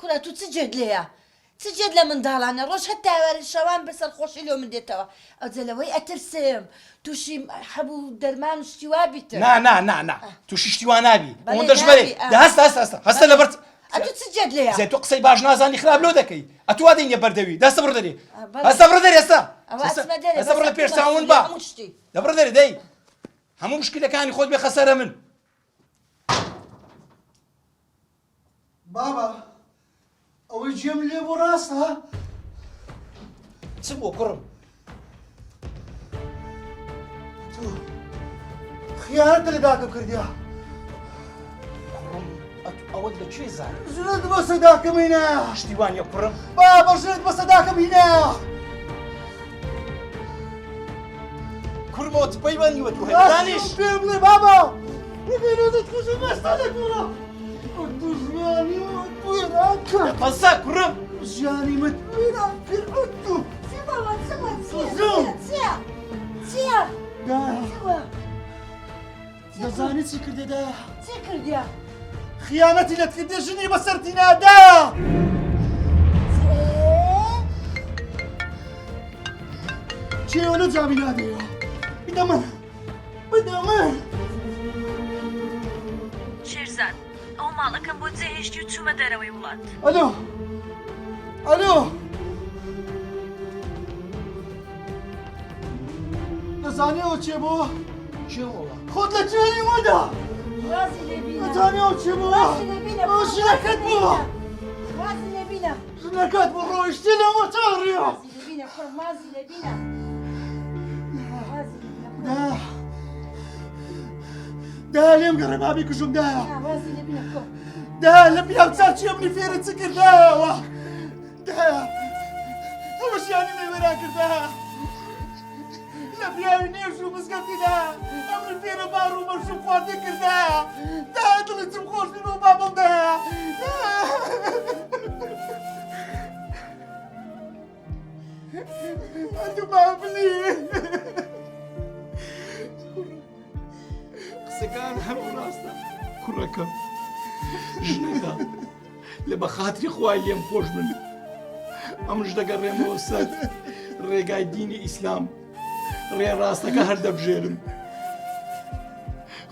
کوڕە تو چ جێت لێیە؟ چ جێت لە منداڵانە ڕۆژ هەر تاواری شەوان بەسەر خۆشی لێ من دێتەوە ئەو جەلەوەی ئەترسم تووشی هەبوو دەرمان و شتیوا بیتە نا تووشی شتیوا نابی ئەوەندە ژمەرێ هەستە لەبەر ئەتو چ جێت لێیە؟ زێ تۆ قسەی باش نازانی خراپ لۆ دەکەی ئەتو وا دەینە بەردەوی دەستە بڕ دەرێ هەستە بڕ دەرێ هەستە بڕ لە پێش چاوون با دەبڕ دەرێ دەی هەموو مشکلەکانی خۆت بێ خەسەرە من بابا ئەوەی جێم لێ بۆ ڕاستە چ بۆ کوڕم تۆ خیانەتە لە داکەم کردیا کوڕم ئەوەت لەکوێ زانیت ژنت بە سەداکەم هێنا شتیوانیە کوڕم بابا ژنت بە سەداکەم هێنا کوڕمەوە تپەی بەندیوە تو دانیش پێ بڵێ بابا نەبێنێتت کوژە مەستا لەگوڵە دژمانی وێران کرد پەنسا کوڕم ژیانی مت وێران کرد ئۆتو دەزانی چی کردێدا چی کردیا؟ خیانەتی لەت کردێ ژنی بەسەرتی نادا چێوە لە جامی نادەیەوە بدە من شێرزاد ئەو ماڵەکەم بۆ جێهێشتی و چوومە دەرەوەی وڵات ئەلۆ دەزانیەوە چێ بۆ خۆت لە جێنی وەدا وازی لێبینە دەزانیەوە چێ بۆ ژنەکەت بۆ وازی لێبینە ژنەکەت بۆ ڕۆیشتی لە مۆتۆڕیە وازی لێبینە کوڕم وازی لێبینە دا لێم گەڕێ بابی کوژم دا وازی لێبینە کوڕ دا لە پیاوچار چی ئەمنی فێرت چ کردایەوە دا ئەوە ژیانی لێوێرا کردا لە پیاوی نێژ و مزگەوتیدا ئەمنی فێرە بار و مەرشم خواردە کردا دا دڵتم خۆش بین و بابم دا ئەتو بابلی قسەکان هەموو ڕاستە کوڕەکەم ژنەکە لە بەخاتری خوای لێم خۆش بن ئەمش دەگەڕێمەوە سەر ڕێگای دینی ئیسلام ڕێ ڕاستەکە هەر دەبژێرم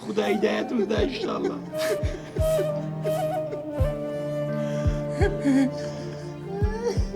خدا هیدایەتم دا ئینشاءالله